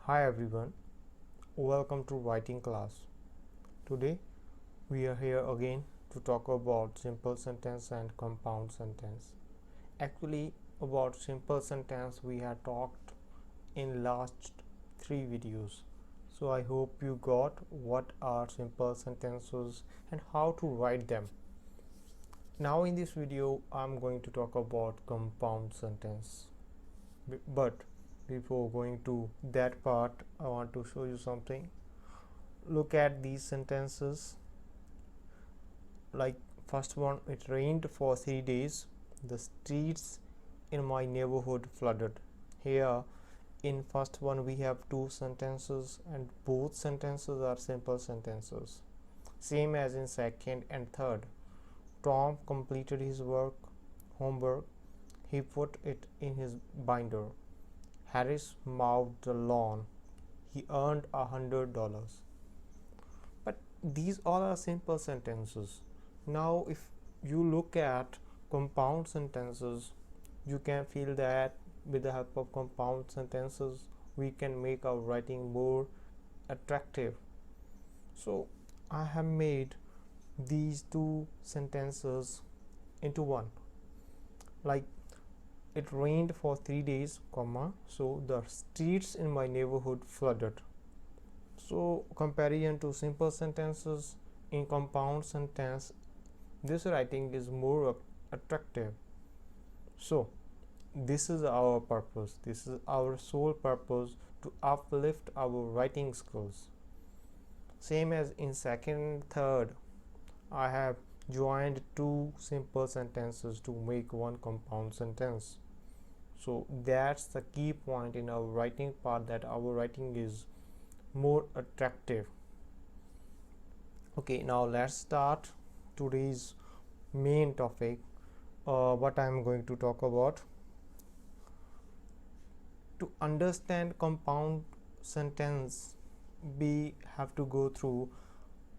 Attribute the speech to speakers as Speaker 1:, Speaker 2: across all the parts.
Speaker 1: Hi everyone, welcome to writing class. Today we are here again to talk about simple sentence and compound sentence. Actually, about simple sentence we have talked in last 3 videos. So I hope you got what are simple sentences and how to write them. Now in this video I'm going to talk about compound sentence. But before going to that part, I want to show you something. Look at these sentences. Like first one, it rained for 3 days. The streets in my neighborhood flooded. Here in first one we have two sentences and both sentences are simple sentences. Same as in second and third. Tom completed his homework. He put it in his binder. Harris mowed the lawn. He earned $100. But these all are simple sentences. Now if you look at compound sentences, you can feel that with the help of compound sentences we can make our writing more attractive. So I have made these two sentences into one. Like it rained for 3 days, so the streets in my neighborhood flooded. So comparison to simple sentences, in compound sentence this writing is more attractive. So this is our purpose, this is our sole purpose, to uplift our writing skills. Same as in second, third, I have joined two simple sentences to make one compound sentence. So that's the key point in our writing part, that our writing is more attractive. Okay, now let's start today's main topic. What I'm going to talk about. To understand compound sentence, we have to go through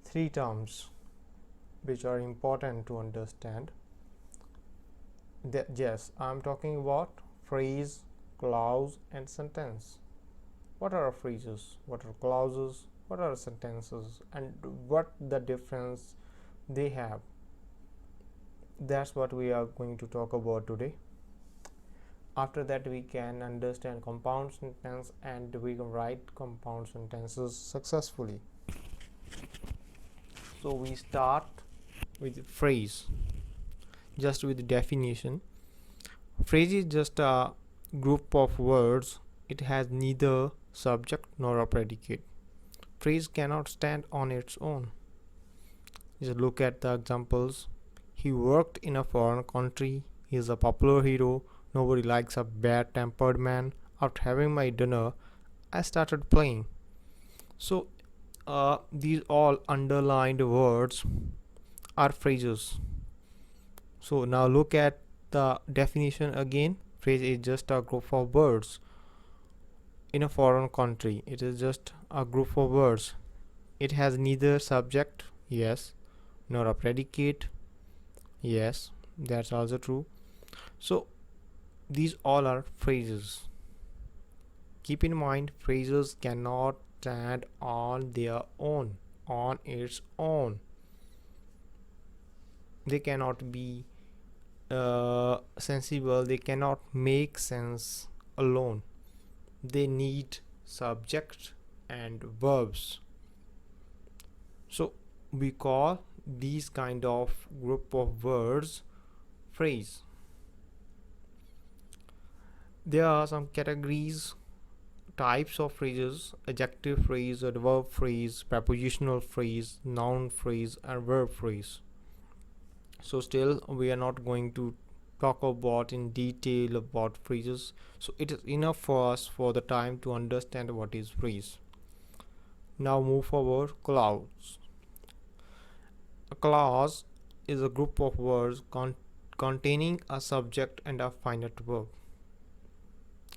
Speaker 1: three terms which are important to understand. Yes, I'm talking about phrase, clause and sentence. What are phrases, what are clauses, what are sentences, and what the difference they have? That's what we are going to talk about today. After that we can understand compound sentence and we can write compound sentences successfully. So we start with phrase. Just with definition, phrase is just a group of words. It has neither subject nor a predicate. Phrase cannot stand on its own. Just look at the examples. He worked in a foreign country. He is a popular hero. Nobody likes a bad-tempered man. After having my dinner, I started playing. So these all underlined words are phrases. So now look at the definition again. Phrase is just a group of words in a foreign country. It is just a group of words. It has neither subject, yes, nor a predicate, yes, that's also true. So these all are phrases. Keep in mind, phrases cannot stand on their own, on its own. They cannot be sensible, they cannot make sense alone. They need subject and verbs. So we call these kind of group of words phrase. There are some categories, types of phrases: adjective phrase, adverb phrase, prepositional phrase, noun phrase and verb phrase. So still we are not going to talk about in detail about phrases, so it is enough for us for the time to understand what is phrase. Now move forward. Clause. A clause is a group of words containing a subject and a finite verb.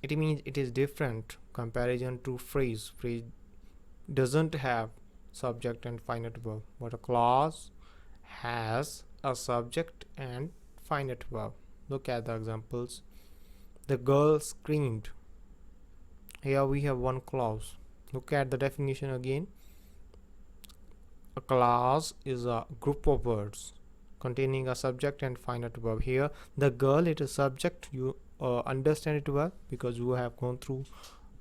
Speaker 1: It means it is different comparison to phrase. Phrase doesn't have subject and finite verb, but a clause has a subject and finite verb. Look at the examples. The girl screamed. Here we have one clause. Look at the definition again. A clause is a group of words containing a subject and finite verb. Here the girl, it is subject. You understand it well because you have gone through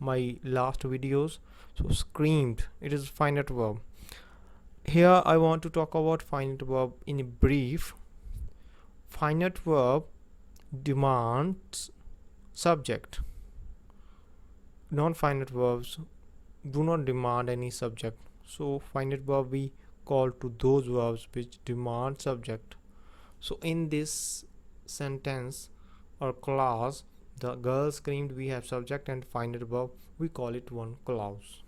Speaker 1: my last videos. So screamed, it is finite verb. Here I want to talk about finite verb in brief. Finite verb demands subject. Non-finite verbs do not demand any subject. So finite verb we call to those verbs which demand subject. So in this sentence or clause, the girl screamed, we have subject and finite verb, we call it one clause.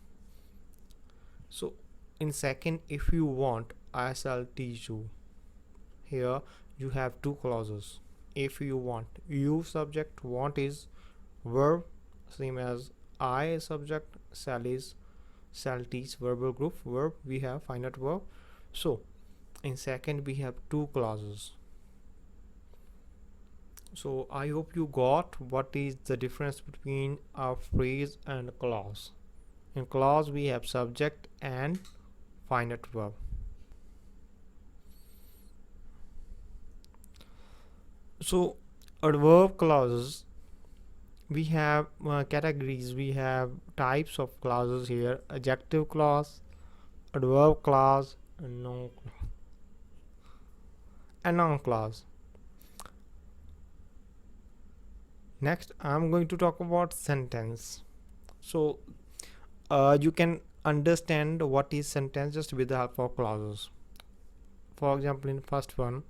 Speaker 1: So in second, if you want, I shall teach you. Here you have two clauses. If you want, you subject, want is verb, same as I subject, shall teach, verbal group, verb, we have finite verb. So in second we have two clauses. So I hope you got what is the difference between a phrase and a clause. In clause we have subject and finite verb. So adverb clauses, we have categories, we have types of clauses here: adjective clause, adverb clause, and noun clause. Next I'm going to talk about sentence. So you can understand what is sentence just with the help of clauses. For example, in first one,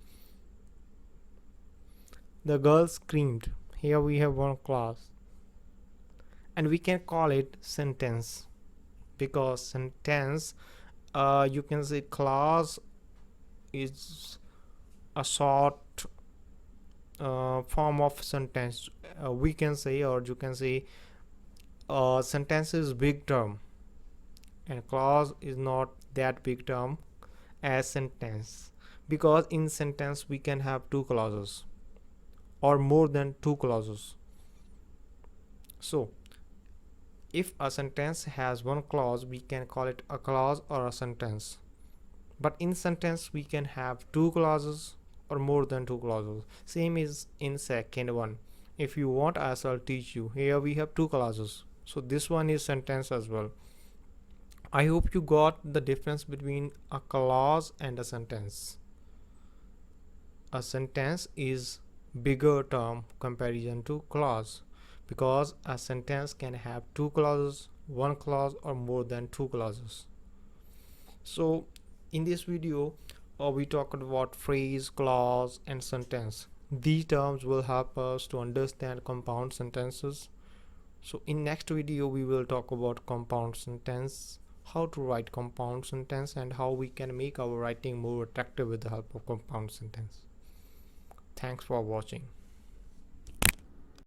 Speaker 1: the girl screamed. Here we have one clause and we can call it sentence, because sentence, you can say clause is a short form of sentence. We can say, or you can say, sentence is big term and clause is not that big term as sentence, because in sentence we can have two clauses or more than two clauses. So if a sentence has one clause, we can call it a clause or a sentence, but in sentence we can have two clauses or more than two clauses. Same is in second one. If you want, I shall teach you. Here we have two clauses, so this one is sentence as well. I hope you got the difference between a clause and a sentence. A sentence is bigger term comparison to clause, because a sentence can have two clauses, one clause, or more than two clauses. So in this video we talked about phrase, clause, and sentence. These terms will help us to understand compound sentences. So in next video we will talk about compound sentence, how to write compound sentence, and how we can make our writing more attractive with the help of compound sentence. Thanks for watching.